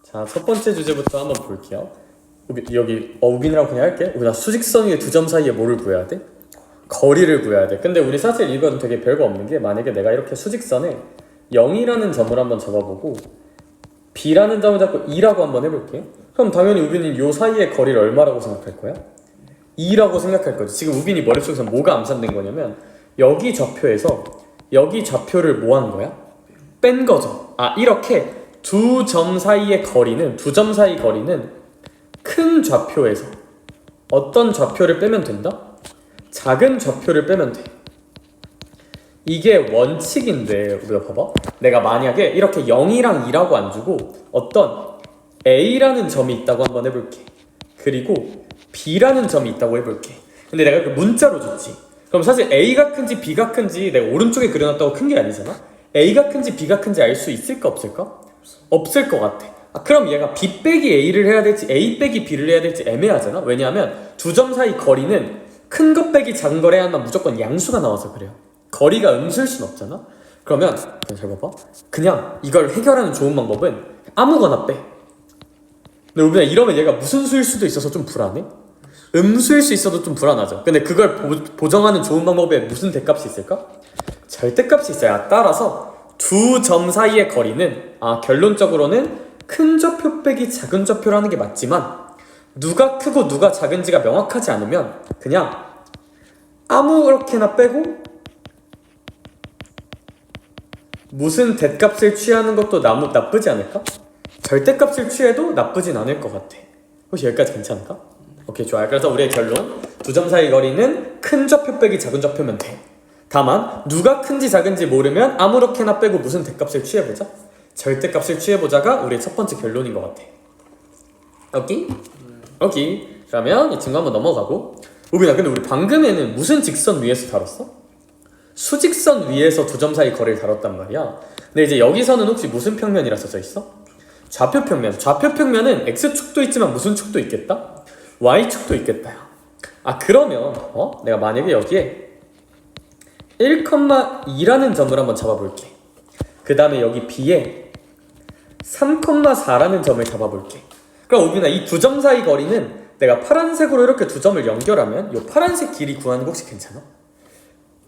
자, 첫 번째 주제부터 한번 볼게요. 여기 우빈이라고 그냥 할게. 우빈아, 수직선 위에 두 점 사이에 뭐를 구해야 돼? 거리를 구해야 돼. 근데 우리 사실 이건 되게 별거 없는 게, 만약에 내가 이렇게 수직선에 0이라는 점을 한번 잡아보고 B라는 점을 잡고 2라고 한번 해볼게. 그럼 당연히 우빈이 요 사이의 거리를 얼마라고 생각할 거야? 2라고 생각할 거지. 지금 우빈이 머릿속에서 뭐가 암산된 거냐면, 여기 좌표에서 여기 좌표를 뭐 한 거야? 뺀 거죠. 아, 이렇게 두 점 사이의 거리는, 두 점 사이 거리는 큰 좌표에서 어떤 좌표를 빼면 된다? 작은 좌표를 빼면 돼. 이게 원칙인데, 우리가 봐봐. 내가 만약에 이렇게 0이랑 2라고 안 주고 어떤 A라는 점이 있다고 한번 해볼게. 그리고 B라는 점이 있다고 해볼게. 근데 내가 그 문자로 줬지. 그럼 사실 A가 큰지 B가 큰지 내가 오른쪽에 그려놨다고 큰 게 아니잖아? A가 큰지 B가 큰지 알 수 있을까 없을까? 없을 것 같아. 아, 그럼 얘가 B 빼기 A를 해야 될지 A 빼기 B를 해야 될지 애매하잖아? 왜냐하면 두 점 사이 거리는 큰 것 빼기 작은 거를 해야만 무조건 양수가 나와서 그래요. 거리가 음수일 순 없잖아? 그러면 잘 봐봐. 그냥 이걸 해결하는 좋은 방법은 아무거나 빼. 근데 우빈아, 이러면 얘가 무슨 수일 수도 있어서 좀 불안해? 음수일 수 있어도 좀 불안하죠. 근데 그걸 보정하는 좋은 방법에 무슨 대값이 있을까? 절대값이 있어요. 따라서 두 점 사이의 거리는, 결론적으로는 큰 좌표 빼기 작은 좌표라는 게 맞지만, 누가 크고 누가 작은지가 명확하지 않으면 그냥 아무렇게나 빼고 무슨 대값을 취하는 것도 나쁘지 않을까? 절대값을 취해도 나쁘진 않을 것 같아. 혹시 여기까지 괜찮을까? 오케이, 좋아요. 그래서 우리의 결론, 두 점 사이 거리는 큰 좌표 빼기 작은 좌표면 돼. 다만 누가 큰지 작은지 모르면 아무렇게나 빼고 무슨 대값을 취해보자, 절대값을 취해보자가 우리의 첫 번째 결론인 것 같아. 오케이? 오케이. 그러면 이 친구 한번 넘어가고. 우빈아, 근데 우리 방금에는 무슨 직선 위에서 다뤘어? 수직선 위에서 두 점 사이 거리를 다뤘단 말이야. 근데 이제 여기서는 혹시 무슨 평면이라 써져 있어? 좌표 평면. 좌표 평면은 X축도 있지만 무슨 축도 있겠다? Y축도 있겠다. 그러면 내가 만약에 여기에 1,2라는 점을 한번 잡아볼게. 그 다음에 여기 B에 3,4라는 점을 잡아볼게. 그럼 우빈아, 이 두 점 사이 거리는 내가 파란색으로 이렇게 두 점을 연결하면 이 파란색 길이 구하는 거 혹시 괜찮아?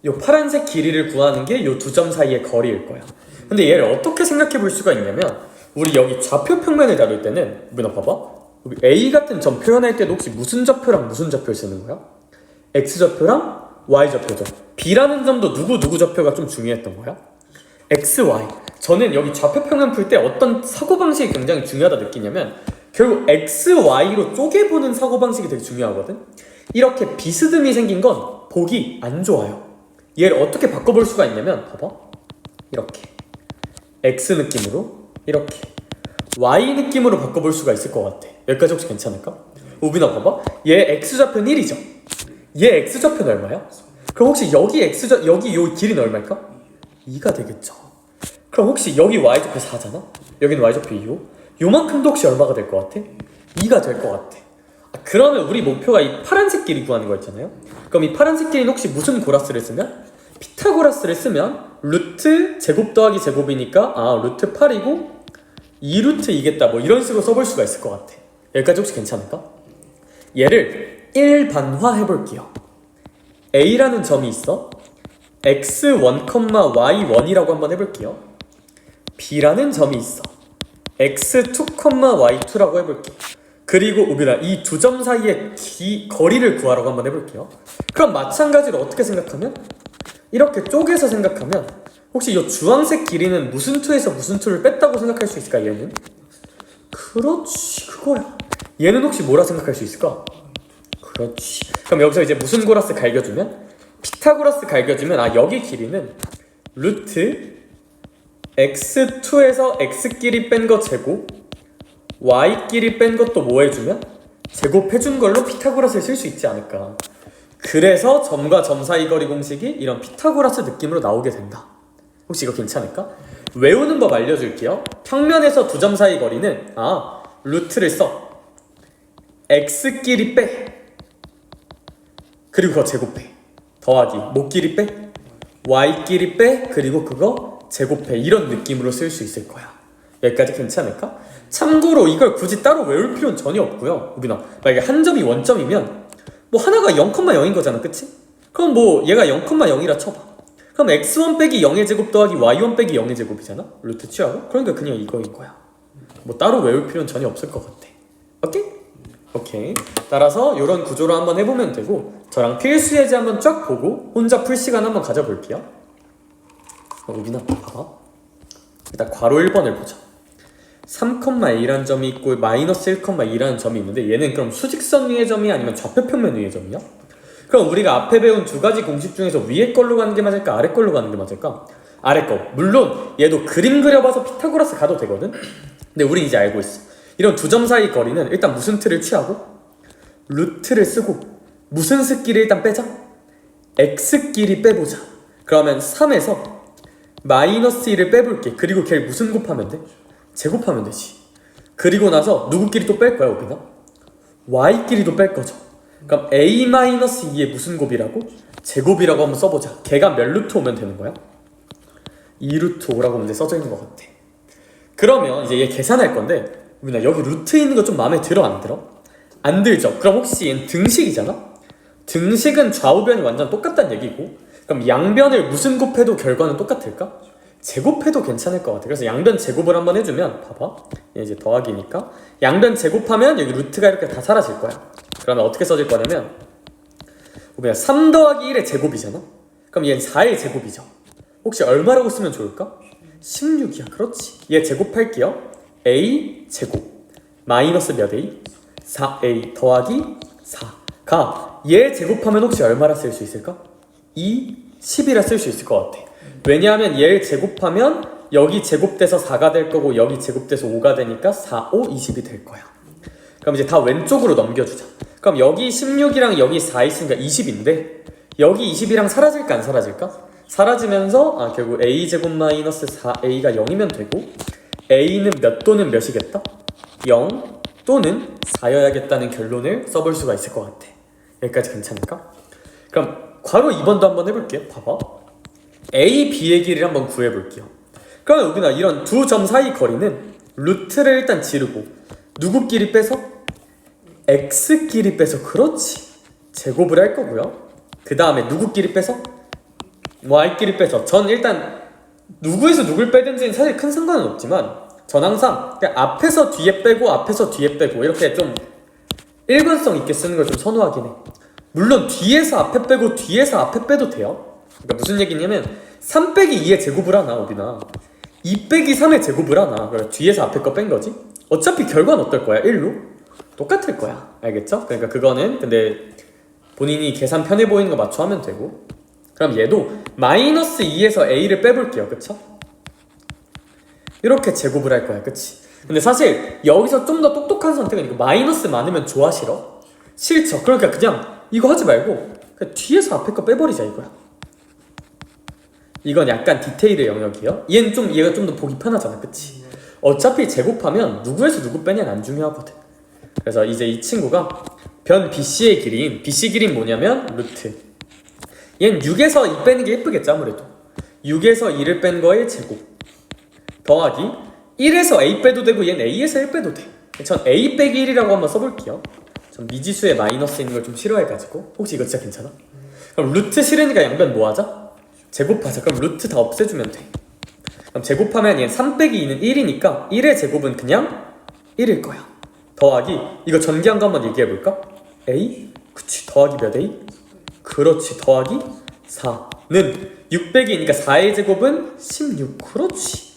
이 파란색 길이를 구하는 게 이 두 점 사이의 거리일 거야. 근데 얘를 어떻게 생각해 볼 수가 있냐면, 우리 여기 좌표 평면을 다룰 때는 우빈아 봐봐. 우리 A 같은 점 표현할 때도 혹시 무슨 좌표랑 무슨 좌표를 쓰는 거야? X좌표랑 Y좌표죠. B라는 점도 누구 좌표가 좀 중요했던 거야? X, Y. 저는 여기 좌표 평면 풀 때 어떤 사고방식이 굉장히 중요하다 느끼냐면, 결국 X, Y로 쪼개보는 사고방식이 되게 중요하거든? 이렇게 비스듬히 생긴 건 보기 안 좋아요. 얘를 어떻게 바꿔볼 수가 있냐면, 봐봐. 이렇게 X 느낌으로, 이렇게 Y 느낌으로 바꿔볼 수가 있을 것 같아. 여기까지 혹시 괜찮을까? 우빈아 봐봐. 얘 X좌표는 1이죠? 얘 X좌표는 얼마야? 그럼 혹시 여기 여기 요 길이는 얼마일까? 2가 되겠죠. 그럼 혹시 여기 Y좌표 4잖아? 여기는 Y좌표 2요? 요만큼도 혹시 얼마가 될 것 같아? 2가 될 것 같아. 그러면 우리 목표가 이 파란색 길이 구하는 거였잖아요? 그럼 이 파란색 길이는 혹시 무슨 고라스를 쓰면? 피타고라스를 쓰면 루트 제곱 더하기 제곱이니까 루트 8이고 2루트 2겠다, 뭐 이런 식으로 써볼 수가 있을 것 같아. 여기까지 혹시 괜찮을까? 얘를 일반화 해볼게요. A라는 점이 있어. x1, y1이라고 한번 해볼게요. B라는 점이 있어. x2, y2라고 해볼게요. 그리고 우빈아, 이 두 점 사이의 거리를 구하라고 한번 해볼게요. 그럼 마찬가지로 어떻게 생각하면? 이렇게 쪼개서 생각하면 혹시 이 주황색 길이는 무슨 투에서 무슨 투를 뺐다고 생각할 수 있을까, 얘는? 그렇지, 그거야. 얘는 혹시 뭐라 생각할 수 있을까? 그렇지. 그럼 여기서 이제 무슨 고라스 갈겨주면? 피타고라스 갈겨주면 여기 길이는 루트 x2에서 x끼리 뺀 거 제곱, y끼리 뺀 것도 뭐 해주면? 제곱해준 걸로 피타고라스를 쓸 수 있지 않을까. 그래서 점과 점 사이 거리 공식이 이런 피타고라스 느낌으로 나오게 된다. 혹시 이거 괜찮을까? 외우는 법 알려줄게요. 평면에서 두 점 사이 거리는 루트를 써. x끼리 빼. 그리고 그거 제곱해. 더하기 뭐끼리 빼? y끼리 빼. 그리고 그거 제곱해. 이런 느낌으로 쓸 수 있을 거야. 여기까지 괜찮을까? 참고로 이걸 굳이 따로 외울 필요는 전혀 없고요. 우빈아, 만약에 한 점이 원점이면 뭐 하나가 0,0인 거잖아, 그치? 그럼 뭐 얘가 0,0이라 쳐봐. 그럼 x1 빼기 0의 제곱 더하기 y1 빼기 0의 제곱이잖아? 루트 취하고? 그러니까 그냥 이거인 거야. 뭐 따로 외울 필요는 전혀 없을 것 같아. 오케이? 오케이. 따라서 이런 구조로 한번 해보면 되고, 저랑 필수 예제 한번 쫙 보고 혼자 풀 시간 한번 가져볼게요. 우빈아, 봐봐. 일단 괄호 1번을 보자. 3,a라는 점이 있고 마이너스 1,2라는 점이 있는데, 얘는 그럼 수직선 위의 점이 아니면 좌표평면 위의 점이야? 그럼 우리가 앞에 배운 두 가지 공식 중에서 위에 걸로 가는 게 맞을까? 아래 걸로 가는 게 맞을까? 아래 거. 물론 얘도 그림 그려봐서 피타고라스 가도 되거든? 근데 우린 이제 알고 있어. 이런 두 점 사이 거리는 일단 무슨 틀을 취하고 루트를 쓰고 무슨 스끼리 일단 빼자? x끼리 빼보자. 그러면 3에서 마이너스 1을 빼볼게. 그리고 걔를 무슨 곱하면 돼? 제곱하면 되지. 그리고 나서 누구끼리 또 뺄 거야, 우빈아? y끼리도 뺄 거죠. 그럼 a-2의 무슨 곱이라고? 제곱이라고 한번 써보자. 걔가 몇 루트 오면 되는 거야? 2루트 5라고 문제 써져 있는 것 같아. 그러면 이제 얘 계산할 건데, 우빈아, 여기 루트 있는 거 좀 마음에 들어, 안 들어? 안 들죠? 그럼 혹시 얘는 등식이잖아? 등식은 좌우변이 완전 똑같다는 얘기고, 그럼 양변을 무슨 곱해도 결과는 똑같을까? 제곱해도 괜찮을 것 같아. 그래서 양변 제곱을 한번 해주면, 봐봐, 얘 이제 더하기니까 양변 제곱하면 여기 루트가 이렇게 다 사라질 거야. 그러면 어떻게 써질 거냐면, 우빈아, 3 더하기 1의 제곱이잖아? 그럼 얘는 4의 제곱이죠. 혹시 얼마라고 쓰면 좋을까? 16이야. 그렇지. 얘 제곱할게요. a 제곱 마이너스 몇 a? 4a 더하기 4가 얘 제곱하면 혹시 얼마라 쓸 수 있을까? 10이라 쓸 수 있을 것 같아. 왜냐하면 얘를 제곱하면 여기 제곱돼서 4가 될 거고 여기 제곱돼서 5가 되니까 4, 5, 20이 될 거야. 그럼 이제 다 왼쪽으로 넘겨주자. 그럼 여기 16이랑 여기 4 있으니까 20인데 여기 20이랑 사라질까 안 사라질까? 사라지면서 결국 a제곱 마이너스 4a가 0이면 되고 a는 몇 또는 몇이겠다? 0 또는 4여야겠다는 결론을 써볼 수가 있을 것 같아. 여기까지 괜찮을까? 그럼 괄호 2번도 한번 해볼게요. 봐봐. a, b의 길이를 한번 구해볼게요. 그러면 우빈아, 이런 두 점 사이 거리는 루트를 일단 지르고 누구끼리 빼서? x끼리 빼서, 그렇지, 제곱을 할 거고요. 그 다음에 누구끼리 빼서? y끼리 빼서. 전 일단 누구에서 누굴 빼든지는 사실 큰 상관은 없지만 전 항상 그냥 앞에서 뒤에 빼고 앞에서 뒤에 빼고 이렇게 좀 일관성 있게 쓰는 걸 좀 선호하긴 해. 물론 뒤에서 앞에 빼고 뒤에서 앞에 빼도 돼요. 그러니까 무슨 얘기냐면 3 빼기 2의 제곱을 하나, 우빈아, 2 빼기 3의 제곱을 하나. 그래, 뒤에서 앞에 거 뺀 거지. 어차피 결과는 어떨 거야? 1로? 똑같을 거야. 알겠죠? 그러니까 그거는 근데 본인이 계산 편해 보이는 거 맞춰 하면 되고. 그럼 얘도 마이너스 2에서 a를 빼볼게요. 그쵸? 이렇게 제곱을 할 거야. 그치? 근데 사실 여기서 좀 더 똑똑한 선택은 이거 마이너스 많으면 좋아, 싫어? 싫죠. 그러니까 그냥 이거 하지 말고 그냥 뒤에서 앞에 거 빼버리자 이거야. 이건 약간 디테일의 영역이에요. 얘가 좀 더 보기 편하잖아. 그치? 어차피 제곱하면 누구에서 누구 빼냐는 안 중요하거든. 그래서 이제 이 친구가 변 BC의 길이인, BC 길이는 뭐냐면 루트, 얘는 6에서 2 빼는 게 예쁘겠죠. 아무래도 6에서 2를 뺀 거의 제곱 더하기 1에서 a 빼도 되고 얘는 a에서 1 빼도 돼. 전 a 빼기 1이라고 한번 써볼게요. 전 미지수에 마이너스 있는 걸 좀 싫어해가지고. 혹시 이거 진짜 괜찮아? 그럼 루트 싫으니까 양변 뭐 하자? 제곱하자. 그럼 루트 다 없애주면 돼. 그럼 제곱하면 얘는 3 빼기 2는 1이니까 1의 제곱은 그냥 1일 거야. 더하기, 이거 전기한 거 한번 얘기해볼까? a? 그치, 더하기 몇 a? 그렇지, 더하기 4는 6 빼기 2니까 4의 제곱은 16. 그렇지,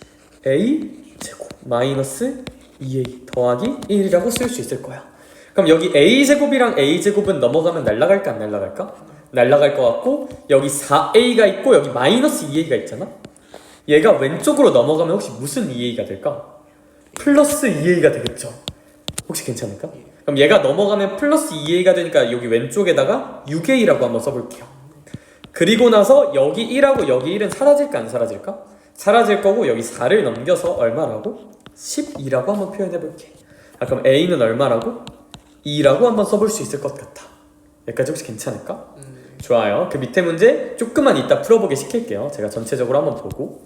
a 제곱 마이너스 2a 더하기 1이라고 쓸 수 있을 거야. 그럼 여기 a 제곱이랑 a 제곱은 넘어가면 날라갈까 안 날라갈까? 날라갈 것 같고, 여기 4a가 있고 여기 마이너스 2a가 있잖아. 얘가 왼쪽으로 넘어가면 혹시 무슨 2a가 될까? 플러스 2a가 되겠죠. 혹시 괜찮을까? 그럼 얘가 넘어가면 플러스 2a가 되니까 여기 왼쪽에다가 6a라고 한번 써볼게요. 그리고 나서 여기 1하고 여기 1은 사라질까 안 사라질까? 사라질 거고 여기 4를 넘겨서 얼마라고? 12라고 한번 표현해볼게. 그럼 a는 얼마라고? 2라고 한번 써볼 수 있을 것 같아. 여기까지 혹시 괜찮을까? 좋아요. 그 밑에 문제 조금만 이따 풀어보게 시킬게요. 제가 전체적으로 한번 보고.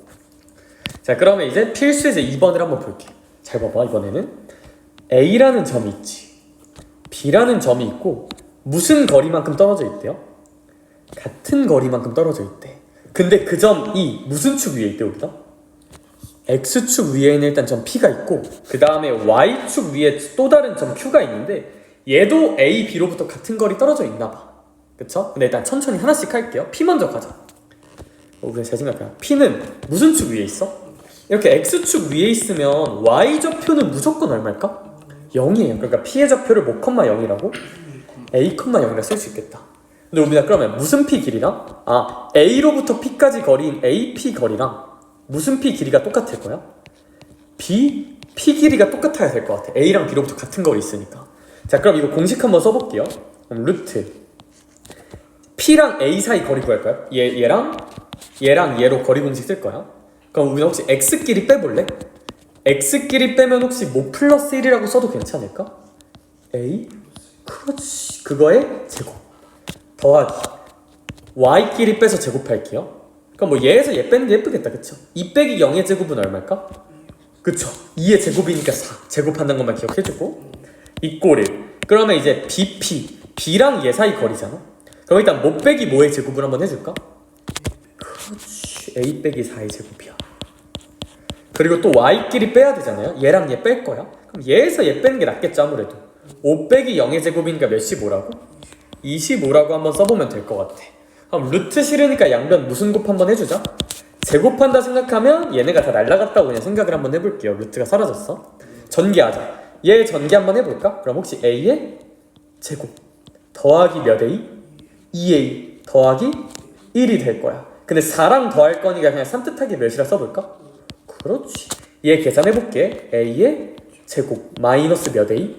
자, 그러면 이제 필수제 2번을 한번 볼게. 잘 봐봐. 이번에는 A라는 점이 있지, B라는 점이 있고 무슨 거리만큼 떨어져 있대요? 같은 거리만큼 떨어져 있대. 근데 그 점이 무슨 축 위에 있대? 여기다 X축 위에는 일단 점 P가 있고 그 다음에 Y축 위에 또 다른 점 Q가 있는데 얘도 A, B로부터 같은 거리 떨어져 있나봐. 그쵸? 근데 일단 천천히 하나씩 할게요. P 먼저 가자. 우리가 잘 생각해요. P는 무슨 축 위에 있어? 이렇게 X축 위에 있으면 Y좌표는 무조건 얼마일까? 0이에요. 그러니까 P의 좌표를 뭐, 0이라고? A, 0이라 쓸 수 있겠다. 근데 우리가 그러면 무슨 P 길이랑 A로부터 P까지 거리인 AP 거리랑 무슨 P 길이가 똑같을 거야? P 길이가 똑같아야 될 것 같아. A랑 B로부터 같은 거리 있으니까. 자, 그럼 이거 공식 한번 써볼게요. 그럼 루트 P랑 A 사이 거리 구할까요? 얘랑 얘로 거리 공식 쓸 거야. 그럼 우리는 혹시 X끼리 빼볼래? X끼리 빼면 혹시 뭐 플러스 1이라고 써도 괜찮을까? A? 그렇지. 그거의 제곱 더하기 Y끼리 빼서 제곱할게요. 그럼 뭐 얘에서 얘 빼는 게 예쁘겠다. 그쵸? 2 빼기 0의 제곱은 얼마일까? 그쵸? 2의 제곱이니까 4 제곱한다는 것만 기억해주고 이꼬를 그러면 이제 B랑 얘 사이 거리잖아. 그럼 일단 뭐 빼기 뭐의 제곱을 한번 해줄까? 그렇지. A 빼기 4의 제곱이야. 그리고 또 Y끼리 빼야 되잖아요. 얘랑 얘 뺄 거야. 그럼 얘에서 얘 빼는 게 낫겠죠 아무래도. 5 빼기 0의 제곱이니까 몇이 뭐라고? 25라고 한번 써보면 될 것 같아. 그럼 루트 싫으니까 양변 무슨 곱 한번 해주자. 제곱한다 생각하면 얘네가 다 날라갔다고 그냥 생각을 한번 해볼게요. 루트가 사라졌어. 전개하자. 얘 전개 한번 해볼까? 그럼 혹시 A의 제곱 더하기 몇 A? 2A 더하기 1이 될 거야. 근데 4랑 더할 거니까 그냥 산뜻하게 몇이라 써볼까? 그렇지. 얘 계산해볼게. A의 제곱 마이너스 몇 A?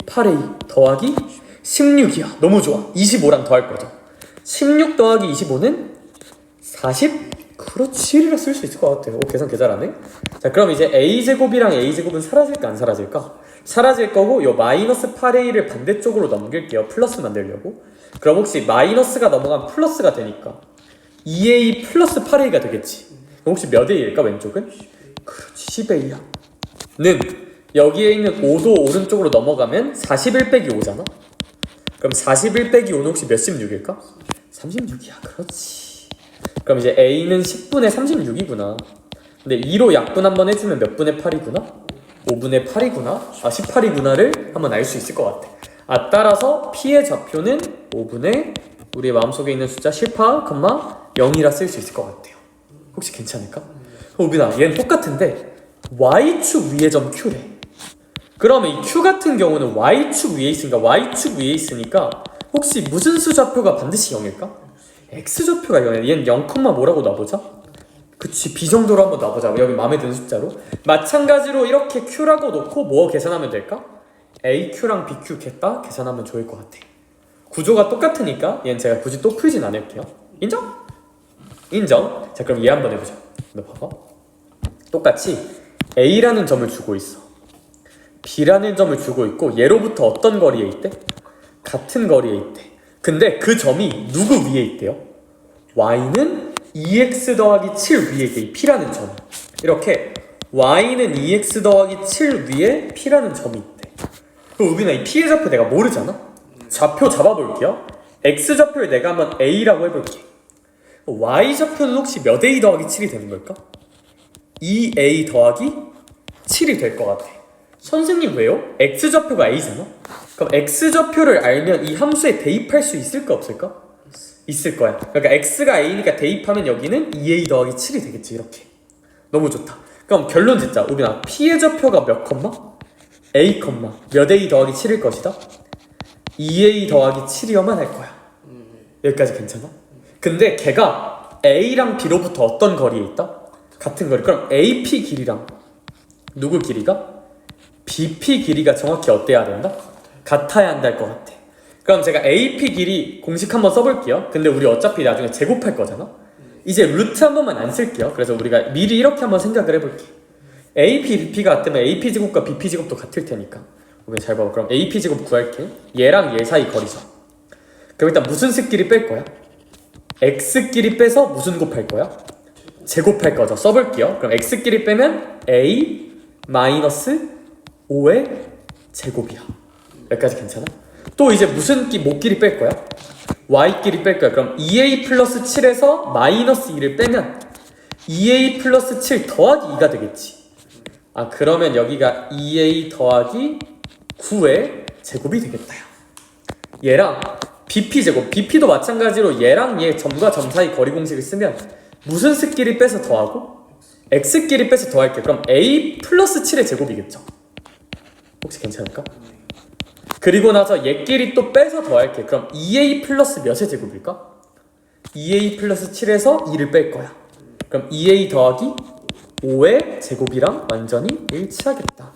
8A 더하기 16이야. 너무 좋아. 25랑 더할 거죠. 16 더하기 25는 40? 그렇지. 1이라 쓸 수 있을 것 같아요. 오, 계산 개 잘하네. 자, 그럼 이제 A제곱이랑 A제곱은 사라질까 안 사라질까? 사라질 거고 요 마이너스 8A를 반대쪽으로 넘길게요. 플러스 만들려고. 그럼 혹시 마이너스가 넘어가면 플러스가 되니까 2A 플러스 8A가 되겠지. 그럼 혹시 몇 A일까 왼쪽은? 그렇지. 10A야. 는 여기에 있는 5도 오른쪽으로 넘어가면 41 빼기 5잖아. 그럼 41 빼기 5는 혹시 몇 16일까? 36이야. 그렇지. 그럼 이제 A는 10분의 36이구나. 근데 2로 약분 한번 해주면 몇 분의 8이구나? 5분의 8이구나? 18이구나를 한번 알 수 있을 것 같아. 따라서 P의 좌표는 5분의 우리의 마음속에 있는 숫자 18, 0이라 쓸 수 있을 것 같아요. 혹시 괜찮을까? 오빈아, 얘는 똑같은데 Y축 위의 점 Q래. 그러면 이 Q 같은 경우는 Y축 위에 있으니까 혹시 무슨 수좌표가 반드시 0일까? X좌표가 0이야. 얘는 0, 뭐라고 놔보자. 그치, B 정도로 한번 놔보자. 여기 마음에 드는 숫자로. 마찬가지로 이렇게 Q라고 놓고 뭐 계산하면 될까? AQ랑 BQ 겠다 계산하면 좋을 것 같아. 구조가 똑같으니까 얘는 제가 굳이 또 풀진 않을게요. 인정? 인정. 자, 그럼 얘 한번 해보자. 너 봐봐. 똑같이 A라는 점을 주고 있어. B라는 점을 주고 있고 얘로부터 어떤 거리에 있대? 같은 거리에 있대. 근데 그 점이 누구 위에 있대요? Y는 2x 더하기 7 위에 있대. 이 P라는 점. 이렇게 Y는 2x 더하기 7 위에 P라는 점이 있대. 그럼 우빈아, 이 P의 좌표 내가 모르잖아? 좌표 잡아볼게요. X좌표를 내가 한번 A라고 해볼게. Y좌표는 혹시 몇 A 더하기 7이 되는 걸까? 2A 더하기 7이 될 것 같아. 선생님 왜요? X좌표가 A잖아? 그럼 X좌표를 알면 이 함수에 대입할 수 있을까 없을까? 있을 거야. 그러니까 X가 A니까 대입하면 여기는 2A 더하기 7이 되겠지. 이렇게. 너무 좋다. 그럼 결론 짓자. 우빈아, P의 좌표가 몇 컴마? A 컴마 몇 A 더하기 7일 것이다? 2A 더하기 7이어만 할 거야. 여기까지 괜찮아? 근데 걔가 A랑 B로부터 어떤 거리에 있다? 같은 거리. 그럼 AP 길이랑 누구 길이가? BP 길이가 정확히 어때야 된다? 같아야 한다 것 같아. 그럼 제가 AP 길이 공식 한번 써볼게요. 근데 우리 어차피 나중에 제곱할 거잖아? 이제 루트 한 번만 안 쓸게요. 그래서 우리가 미리 이렇게 한번 생각을 해볼게. AP, BP가 같으면 AP 제곱과 BP 제곱도 같을 테니까. 우리 잘 봐봐. 그럼 AP 제곱 구할게. 얘랑 얘 사이 거리죠. 그럼 일단 무슨 수끼리 뺄 거야? X끼리 빼서 무슨 곱할 거야? 제곱할 거죠. 써볼게요. 그럼 x끼리 빼면 a 마이너스 5의 제곱이야. 여기까지 괜찮아? 또 이제 무슨 뭐끼리 뺄 거야? y끼리 뺄 거야. 그럼 2a 플러스 7에서 마이너스 2를 빼면 2a 플러스 7 더하기 2가 되겠지. 아, 그러면 여기가 2a 더하기 9의 제곱이 되겠다. 얘랑 bp 제곱, bp도 마찬가지로 얘랑 얘 점과 점 사이 거리 공식을 쓰면 무슨 수끼리 빼서 더하고 x끼리 빼서 더할게. 그럼 a 플러스 7의 제곱이겠죠. 혹시 괜찮을까? 그리고 나서 얘끼리 또 빼서 더할게. 그럼 2a 플러스 몇의 제곱일까? 2a 플러스 7에서 2를 뺄 거야. 그럼 2a 더하기 5의 제곱이랑 완전히 일치하겠다.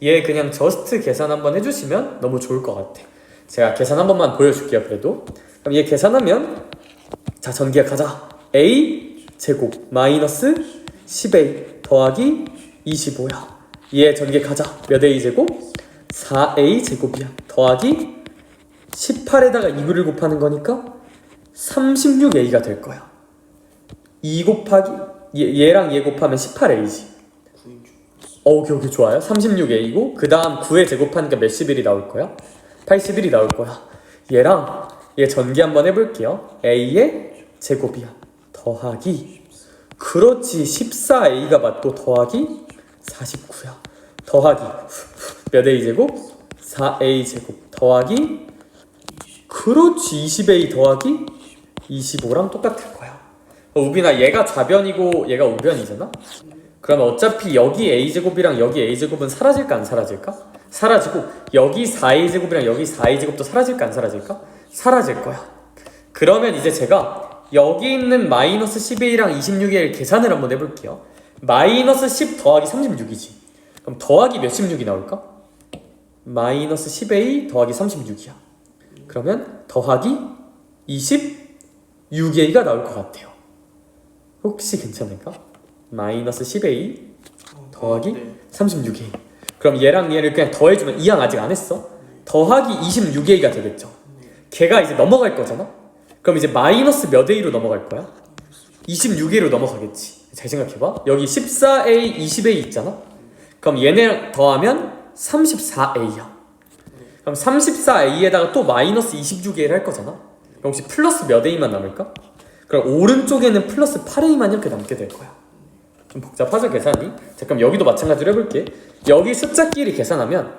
얘 그냥 저스트 계산 한번 해주시면 너무 좋을 것 같아. 제가 계산 한 번만 보여줄게요. 그래도 그럼 얘 계산하면 자, 전기약하자. a 제곱 마이너스 10a 더하기 25야. 얘 전기약하자. 몇 a 제곱? 4a 제곱이야. 더하기 18에다가 2를 곱하는 거니까 36a가 될 거야. 2 곱하기 얘랑 얘 곱하면 18a지. 오케이 좋아요. 36a고 그 다음 9에 제곱하니까 몇십일이 나올 거야? 81이 나올 거야. 얘랑 얘 전기 한번 해볼게요. a의 제곱이야. 더하기 그렇지 14a가 맞고 더하기 49야. 더하기 몇 a 제곱? 4a 제곱 더하기 그렇지 20a 더하기 25랑 똑같을 거야. 우빈아 얘가 좌변이고 얘가 우변이잖아? 그러면 어차피 여기 a제곱이랑 여기 a제곱은 사라질까 안 사라질까? 사라지고 여기 4a제곱이랑 여기 4a제곱도 사라질까 안 사라질까? 사라질 거야. 그러면 이제 제가 여기 있는 마이너스 10a랑 26a를 계산을 한번 해볼게요. 마이너스 10 더하기 36이지. 그럼 더하기 몇 16이 나올까? 마이너스 10a 더하기 36이야. 그러면 더하기 26a가 나올 것 같아요. 혹시 괜찮을까? 마이너스 10a 더하기 36a. 그럼 얘랑 얘를 그냥 더해주면 이 양 아직 안 했어? 더하기 26a가 되겠죠. 걔가 이제 넘어갈 거잖아? 그럼 이제 마이너스 몇 a로 넘어갈 거야? 26a로 넘어가겠지. 잘 생각해봐. 여기 14a, 20a 있잖아? 그럼 얘네랑 더하면 34a야. 그럼 34a에다가 또 마이너스 26a를 할 거잖아? 그럼 혹시 플러스 몇 a만 남을까? 그럼 오른쪽에는 플러스 8a만 이렇게 남게 될 거야. 좀 복잡하죠 계산이? 자, 그럼 여기도 마찬가지로 해볼게. 여기 숫자끼리 계산하면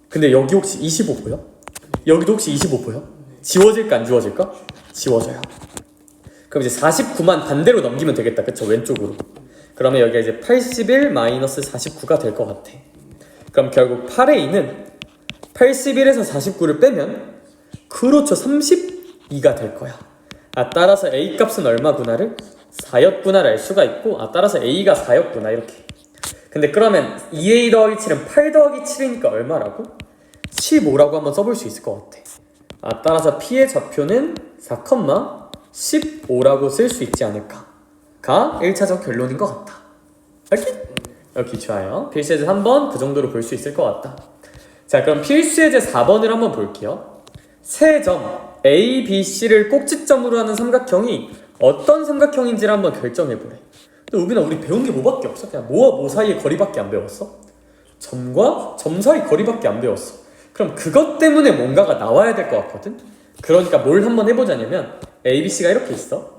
근데 여기 혹시 25 보여? 여기도 혹시 25 보여? 지워질까 안 지워질까? 지워져요. 그럼 이제 49만 반대로 넘기면 되겠다. 그쵸? 왼쪽으로. 그러면 여기가 이제 81 마이너스 49가 될 것 같아. 그럼 결국 8a는 81에서 49를 빼면 그렇죠 32가 될 거야. 아, 따라서 a 값은 얼마구나를 4였구나를 알 수가 있고, 아, 따라서 a가 4였구나 이렇게. 근데 그러면 2a 더하기 7은 8 더하기 7이니까 얼마라고? 15라고 한번 써볼 수 있을 것 같아. 아, 따라서 p의 좌표는 4,15라고 쓸 수 있지 않을까 가 1차적 결론인 것 같다. 이렇게 좋아요. 필수예제 3번 그 정도로 볼 수 있을 것 같다. 자, 그럼 필수예제 4번을 한번 볼게요. 세 점 A, B, C를 꼭지점으로 하는 삼각형이 어떤 삼각형인지를 한번 결정해보래. 근데 우빈아 우리 배운 게 뭐밖에 없어? 그냥 뭐와 뭐 사이의 거리밖에 안 배웠어? 점과 점 사이 거리밖에 안 배웠어. 그럼 그것 때문에 뭔가가 나와야 될 것 같거든? 그러니까 뭘 한번 해보자냐면 A, B, C가 이렇게 있어.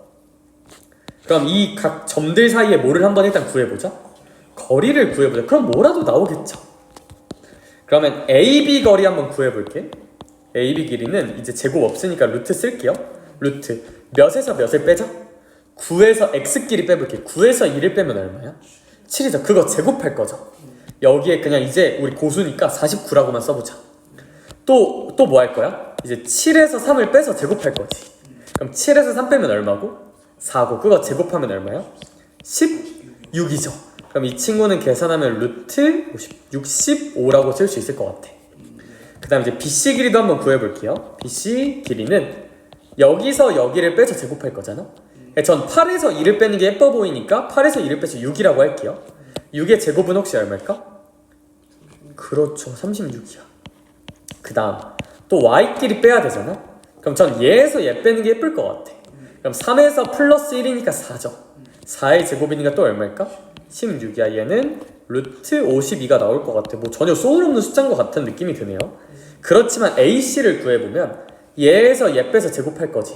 그럼 이 각 점들 사이에 뭐를 한번 일단 구해보자. 거리를 구해보자. 그럼 뭐라도 나오겠죠. 그러면 AB 거리 한번 구해볼게. AB 길이는 이제 제곱 없으니까 루트 쓸게요. 루트 몇에서 몇을 빼자? 9에서 x끼리 빼볼게. 9에서 2를 빼면 얼마야? 7이죠. 그거 제곱할 거죠. 여기에 그냥 이제 우리 고수니까 49라고만 써보자. 또 뭐 할 거야? 이제 7에서 3을 빼서 제곱할 거지. 그럼 7에서 3 빼면 얼마고? 4고 그거 제곱하면 얼마야? 16이죠. 그럼 이 친구는 계산하면 루트 65라고 쓸 수 있을 것 같아. 그 다음 이제 BC 길이도 한번 구해볼게요. BC 길이는 여기서 여기를 빼서 제곱할 거잖아. 전 8에서 2를 빼는 게 예뻐 보이니까 8에서 2를 빼서 6이라고 할게요. 6의 제곱은 혹시 얼마일까? 그렇죠 36이야. 그 다음 또 Y끼리 빼야 되잖아. 그럼 전 얘에서 얘 빼는 게 예쁠 것 같아. 그럼 3에서 플러스 1이니까 4죠. 4의 제곱이니까 또 얼마일까? 16이야. 얘는 루트 52가 나올 것 같아. 뭐 전혀 소울없는 숫자인 것 같은 느낌이 드네요. 그렇지만 AC를 구해보면 얘에서 얘 빼서 제곱할 거지.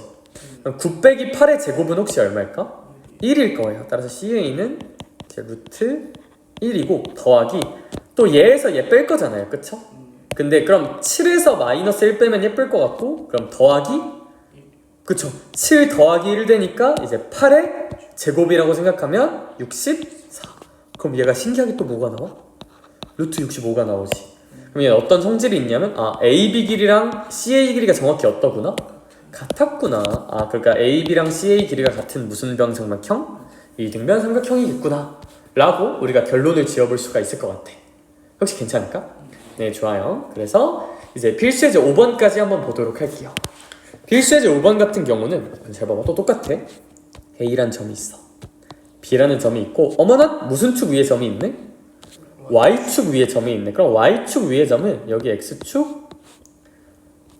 그럼 9 빼기 8의 제곱은 혹시 얼마일까? 1일 거예요. 따라서 CA는 이제 루트 1이고 더하기 또 얘에서 얘 뺄 거잖아요. 그쵸? 근데 그럼 7에서 마이너스 1 빼면 얘 뺄 것 같고 그럼 더하기 그쵸? 7 더하기 1 되니까 이제 8의 제곱이라고 생각하면 64. 그럼 얘가 신기하게 또 뭐가 나와? 루트 65가 나오지. 그럼 얘는 어떤 성질이 있냐면 AB 길이랑 CA 길이가 정확히 어떠구나? 같았구나. 그러니까 AB랑 CA 길이가 같은 무슨 병정막형? 이등변 삼각형이겠구나 라고 우리가 결론을 지어볼 수가 있을 것 같아. 혹시 괜찮을까? 네, 좋아요. 그래서 이제 필수예제 5번까지 한번 보도록 할게요. 필수예제 5번 같은 경우는 잘 봐봐. 또 똑같아. A란 점이 있어. B라는 점이 있고 어머나 무슨 축 위에 점이 있네? Y축 위에 점이 있네. 그럼 Y축 위에 점은 여기 X축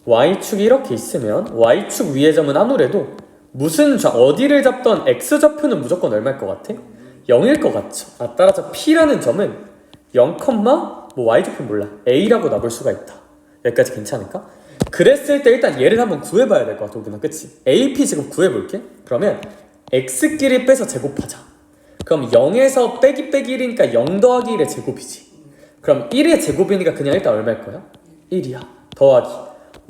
Y축이 이렇게 있으면 Y축 위에 점은 아무래도 어디를 잡던 X좌표는 무조건 얼마일 것 같아? 0일 것 같죠. 따라서 P라는 점은 0, 뭐 Y좌표 몰라. A라고 놔볼 수가 있다. 여기까지 괜찮을까? 그랬을 때 일단 얘를 한번 구해봐야 될 것 같아. 우리는 그치? AP 제곱 구해볼게. 그러면 X끼리 빼서 제곱하자. 그럼 0에서 빼기 1이니까 0 더하기 1의 제곱이지. 그럼 1의 제곱이니까 그냥 일단 얼마일 거야? 1이야. 더하기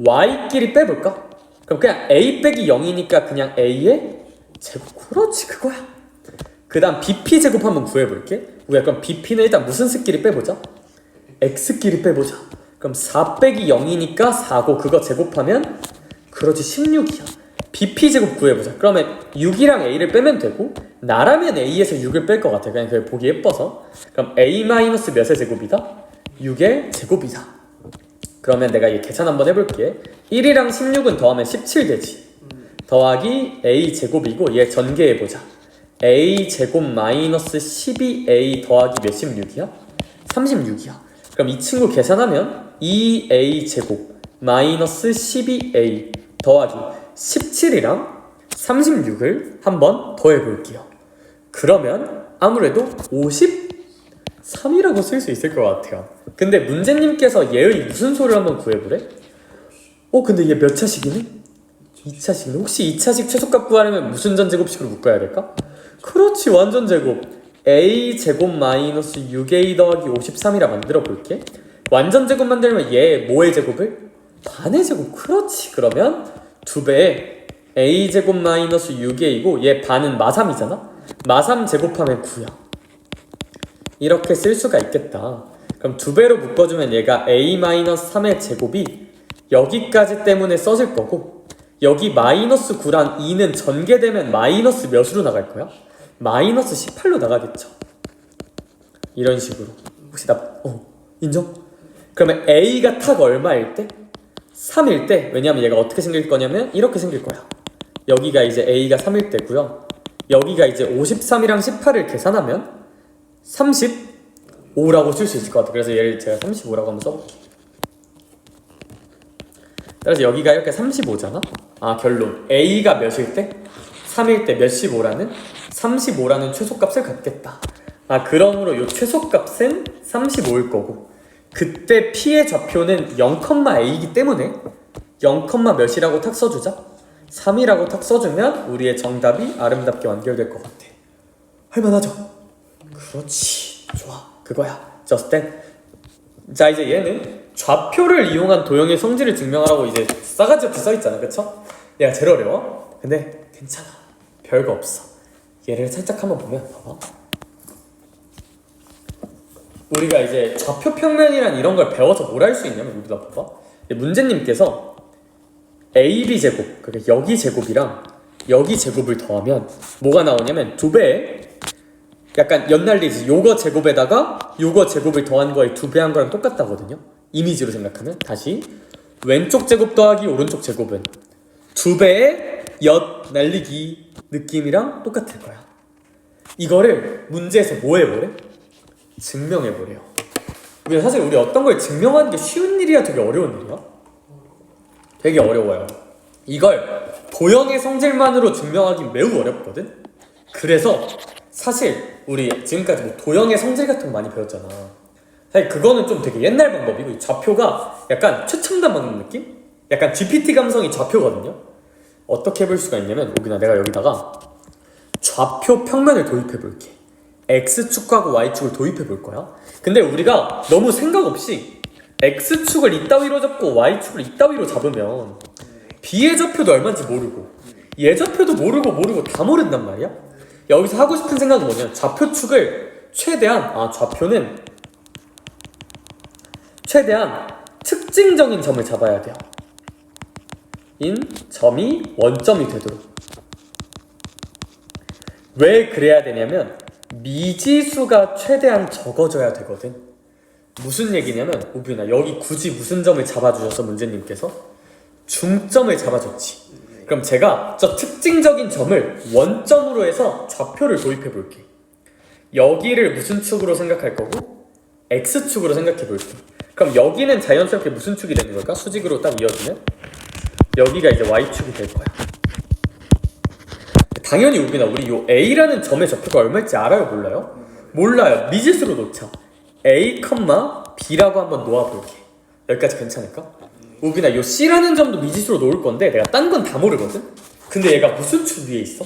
Y끼리 빼볼까? 그럼 그냥 A 빼기 0이니까 그냥 A의 제곱. 그렇지, 그거야. 그 다음 BP 제곱 한번 구해볼게. 우리가 그럼 BP는 일단 무슨 수끼리 빼보자? X끼리 빼보자. 그럼 4 빼기 0이니까 4고 그거 제곱하면 그렇지 16이야. BP 제곱 구해보자. 그러면 6이랑 A를 빼면 되고 나라면 A에서 6을 뺄 것 같아. 그냥 그게 보기 예뻐서. 그럼 A 마이너스 몇의 제곱이다? 6의 제곱이다. 그러면 내가 이 계산 한번 해볼게. 1이랑 16은 더하면 17 되지. 더하기 A 제곱이고 얘 전개해보자. A 제곱 마이너스 12A 더하기 몇 16이야? 36이야. 그럼 이 친구 계산하면 2A 제곱 마이너스 12A 더하기 17이랑 36을 한번 더해볼게요. 그러면 아무래도 53이라고 쓸 수 있을 것 같아요. 근데 문제님께서 얘의 무슨 소를 한번 구해보래? 근데 얘 몇 차식이네? 2차식이네. 혹시 2차식 최소값 구하려면 무슨 전제곱식으로 묶어야 될까? 그렇지, 완전 제곱. A 제곱 마이너스 6A 더하기 53이라 만들어 볼게. 완전 제곱 만들면 얘 뭐의 제곱을? 반의 제곱. 그렇지. 그러면 2배에 A 제곱 마이너스 6A이고 얘 반은 마3이잖아? 마3 제곱하면 9야. 이렇게 쓸 수가 있겠다. 그럼 2배로 묶어주면 얘가 A 마이너스 3의 제곱이 여기까지 때문에 써질 거고 여기 마이너스 9랑 2는 전개되면 마이너스 몇으로 나갈 거야? 마이너스 18로 나가겠죠. 이런 식으로. 혹시 인정? 그러면 A가 탁 얼마일 때? 3일 때. 왜냐면 얘가 어떻게 생길 거냐면 이렇게 생길 거야. 여기가 이제 A가 3일 때고요. 여기가 이제 53이랑 18을 계산하면 35라고 쓸 수 있을 것 같아요. 그래서 얘를 제가 35라고 한번 써볼게요. 따라서 여기가 이렇게 35잖아? 결론. A가 몇일 때? 3일 때 몇십오라는? 35라는 최소값을 갖겠다. 그러므로 이 최소값은 35일 거고 그때 P의 좌표는 0,A이기 때문에 0, 몇이라고 탁 써주자. 3이라고 탁 써주면 우리의 정답이 아름답게 완결될 것 같아. 할만하죠? 그렇지. 좋아. 그거야. just then. 자, 이제 얘는 좌표를 이용한 도형의 성질을 증명하라고 이제 싸가지 없이 써있잖아. 그쵸? 얘가 제일 어려워. 근데 괜찮아. 별거 없어. 얘를 살짝 한번 보면 봐봐. 우리가 이제 좌표 평면이란 이런 걸 배워서 뭘 할 수 있냐면 우리가 봐봐. 문제님께서 AB 제곱, 그러니까 여기 제곱이랑 여기 제곱을 더하면 뭐가 나오냐면 2배에 약간 연날리지. 요거 제곱에다가 요거 제곱을 더한 거에 2배 한 거랑 똑같다거든요. 이미지로 생각하면 다시 왼쪽 제곱 더하기 오른쪽 제곱은 2배의 엿 날리기 느낌이랑 똑같을 거야. 이거를 문제에서 뭐 해보래? 증명해보래요. 사실 우리 어떤 걸 증명하는 게 쉬운 일이야 되게 어려운 일이야? 되게 어려워요. 이걸 도형의 성질만으로 증명하기 매우 어렵거든? 그래서 사실 우리 지금까지 뭐 도형의 성질 같은 거 많이 배웠잖아. 사실 그거는 좀 되게 옛날 방법이고 좌표가 약간 최첨단 방법 느낌? 약간 GPT 감성이 좌표거든요. 어떻게 해볼 수가 있냐면 오기나 내가 여기다가 좌표 평면을 도입해 볼게. X축하고 Y축을 도입해 볼 거야. 근데 우리가 너무 생각 없이 X축을 이따위로 잡고 Y축을 이따위로 잡으면 B의 좌표도 얼마인지 모르고 얘 좌표도 모르고 다 모른단 말이야. 여기서 하고 싶은 생각은 뭐냐면 좌표축을 좌표는 최대한 특징적인 점을 잡아야 돼요. 인 점이 원점이 되도록. 왜 그래야 되냐면 미지수가 최대한 적어져야 되거든. 무슨 얘기냐면 우빈아 여기 굳이 무슨 점을 잡아주셔서 문제님께서 중점을 잡아줬지. 그럼 제가 저 특징적인 점을 원점으로 해서 좌표를 도입해 볼게. 여기를 무슨 축으로 생각할 거고 X축으로 생각해 볼게. 그럼 여기는 자연스럽게 무슨 축이 되는 걸까? 수직으로 딱 이어지면 여기가 이제 Y축이 될 거야. 당연히 우빈아 우리 요 A라는 점의 좌표가 얼마일지 알아요? 몰라요? 몰라요. 미지수로 놓자. A, B라고 한번 놓아볼게. 여기까지 괜찮을까? 우빈아 요 C라는 점도 미지수로 놓을 건데 내가 딴 건 다 모르거든? 근데 얘가 무슨 축 위에 있어?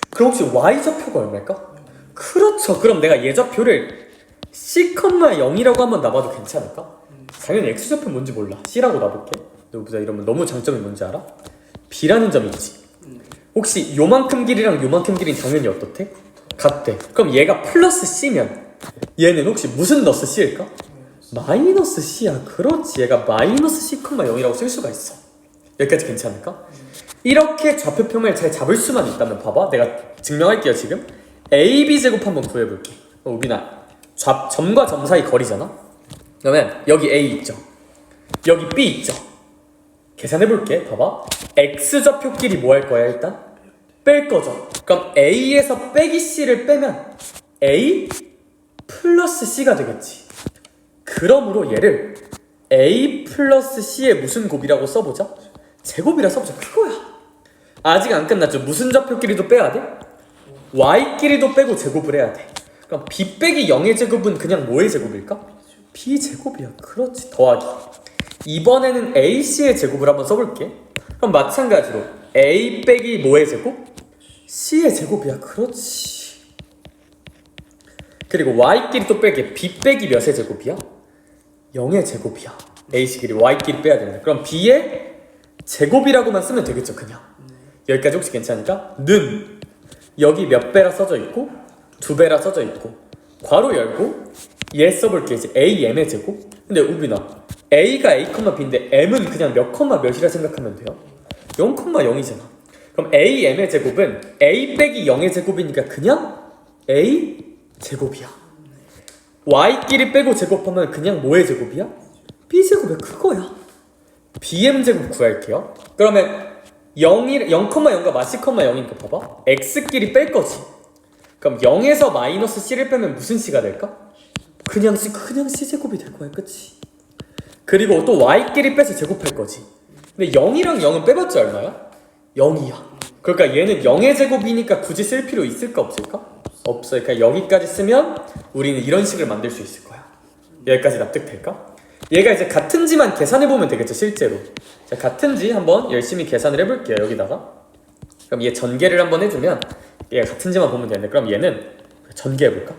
그럼 혹시 Y 좌표가 얼마일까? 그렇죠. 그럼 내가 얘 좌표를 C,0이라고 한번 놔봐도 괜찮을까? 당연히 X 좌표 뭔지 몰라. C라고 놔볼게. 우빈아 이러면 너무 장점이 뭔지 알아? B라는 점 있지? 혹시 요만큼 길이랑 요만큼 길이는 당연히 어떻대? 같대. 그럼 얘가 플러스 C면 얘는 혹시 무슨 너스 C일까? 마이너스 C야. 그렇지. 얘가 마이너스 C,0이라고 쓸 수가 있어. 여기까지 괜찮을까? 이렇게 좌표 평면을 잘 잡을 수만 있다면 봐봐. 내가 증명할게요 지금. AB 제곱 한번 구해볼게. 우빈아 점과 점 사이 거리잖아? 그러면 여기 A 있죠? 여기 B 있죠? 계산해볼게. 봐봐. X 좌표끼리 뭐 할 거야 일단? 뺄 거죠. 그럼 A에서 빼기 C를 빼면 A 플러스 C가 되겠지. 그러므로 얘를 A 플러스 C의 무슨 곱이라고 써보자? 제곱이라 써보자. 그거야. 아직 안 끝났죠. 무슨 좌표끼리도 빼야 돼? Y끼리도 빼고 제곱을 해야 돼. 그럼 B 빼기 0의 제곱은 그냥 뭐의 제곱일까? B 제곱이야. 그렇지. 더하기. 이번에는 AC의 제곱을 한번 써볼게. 그럼 마찬가지로 A 빼기 뭐의 제곱? C의 제곱이야. 그렇지. 그리고 Y끼리 또 빼기 B 빼기 몇의 제곱이야? 0의 제곱이야. A씨끼리 Y끼리 빼야 된다. 그럼 B의 제곱이라고만 쓰면 되겠죠 그냥. 여기까지 혹시 괜찮을까? 는 여기 몇 배라 써져 있고 2배라 써져 있고 괄호 열고 얘 써볼게. 이제 AM의 제곱. 근데 우빈아 A가 A, B인데 M은 그냥 몇 몇이라 생각하면 돼요? 0,0이잖아. 그럼 AM의 제곱은 A 빼기 0의 제곱이니까 그냥 A 제곱이야. Y끼리 빼고 제곱하면 그냥 뭐의 제곱이야? B 제곱이야. 그거야. BM 제곱 구할게요. 그러면 0,0과 마시, 0이니까 봐봐. X끼리 뺄 거지. 그럼 0에서 마이너스 C를 빼면 무슨 C가 될까? 그냥 C 제곱이 될 거야. 그치? 그리고 또 Y끼리 빼서 제곱할 거지. 근데 0이랑 0은 빼봤자 얼마야? 0이야. 그러니까 얘는 0의 제곱이니까 굳이 쓸 필요 있을까 없을까? 없어요. 그러니까 여기까지 쓰면 우리는 이런 식을 만들 수 있을 거야. 여기까지 납득될까? 얘가 이제 같은지만 계산해보면 되겠죠 실제로. 자, 같은지 한번 열심히 계산을 해볼게요. 여기다가 그럼 얘 전개를 한번 해주면 얘가 같은지만 보면 되는데 그럼 얘는 전개해볼까?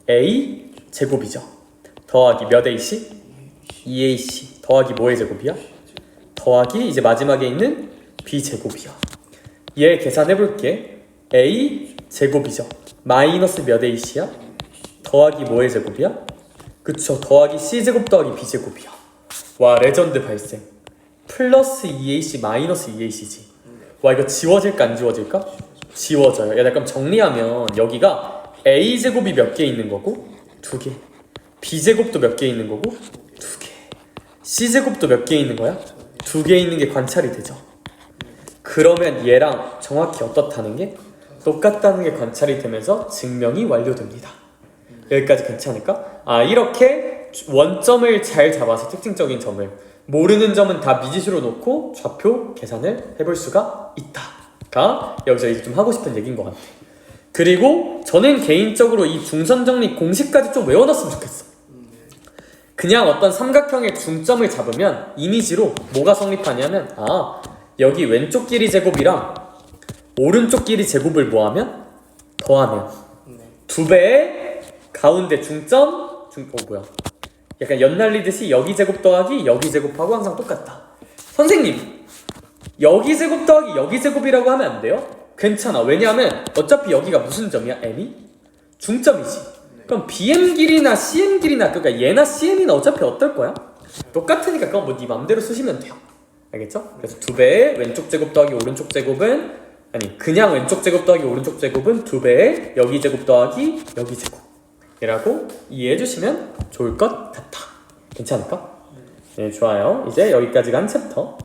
A 제곱이죠. 더하기 몇 AC? 2AC 더하기 뭐의 제곱이야? 더하기 이제 마지막에 있는 B 제곱이야. 얘 계산해볼게. A 제곱이죠. 마이너스 몇 AC야? 더하기 뭐의 제곱이야? 그쵸. 더하기 C제곱 더하기 B제곱이야. 와 레전드 발생. 플러스 2AC 마이너스 2AC지. 와 이거 지워질까 안 지워질까? 지워져요. 야 그럼 정리하면 여기가 A제곱이 몇 개 있는 거고? 2개. B제곱도 몇 개 있는 거고? 2개. C제곱도 몇 개 있는 거야? 2개 있는 게 관찰이 되죠. 그러면 얘랑 정확히 어떻다는 게? 똑같다는 게 관찰이 되면서 증명이 완료됩니다. 여기까지 괜찮을까? 이렇게 원점을 잘 잡아서 특징적인 점을 모르는 점은 다 미지수로 놓고 좌표 계산을 해볼 수가 있다가 여기서 이제 좀 하고 싶은 얘기인 것 같아. 그리고 저는 개인적으로 이 중선정리 공식까지 좀 외워놨으면 좋겠어. 그냥 어떤 삼각형의 중점을 잡으면 이미지로 뭐가 성립하냐면 여기 왼쪽 길이 제곱이랑 오른쪽 길이 제곱을 뭐하면? 더하면 2배의 가운데 중점 약간 연날리듯이 여기 제곱 더하기 여기 제곱하고 항상 똑같다. 선생님 여기 제곱 더하기 여기 제곱이라고 하면 안 돼요? 괜찮아. 왜냐하면 어차피 여기가 무슨 점이야? m이? 중점이지. 그럼 BM 길이나 CM 길이나 그러니까 얘나 CM이나 어차피 어떨 거야? 똑같으니까 그건 뭐 네 맘대로 쓰시면 돼요. 알겠죠? 그래서 2배의 왼쪽 제곱 더하기 오른쪽 제곱은 그냥 왼쪽 제곱 더하기 오른쪽 제곱은 2배의 여기 제곱 더하기 여기 제곱이라고 이해해 주시면 좋을 것 같아. 괜찮을까? 네, 좋아요. 이제 여기까지가 한 챕터.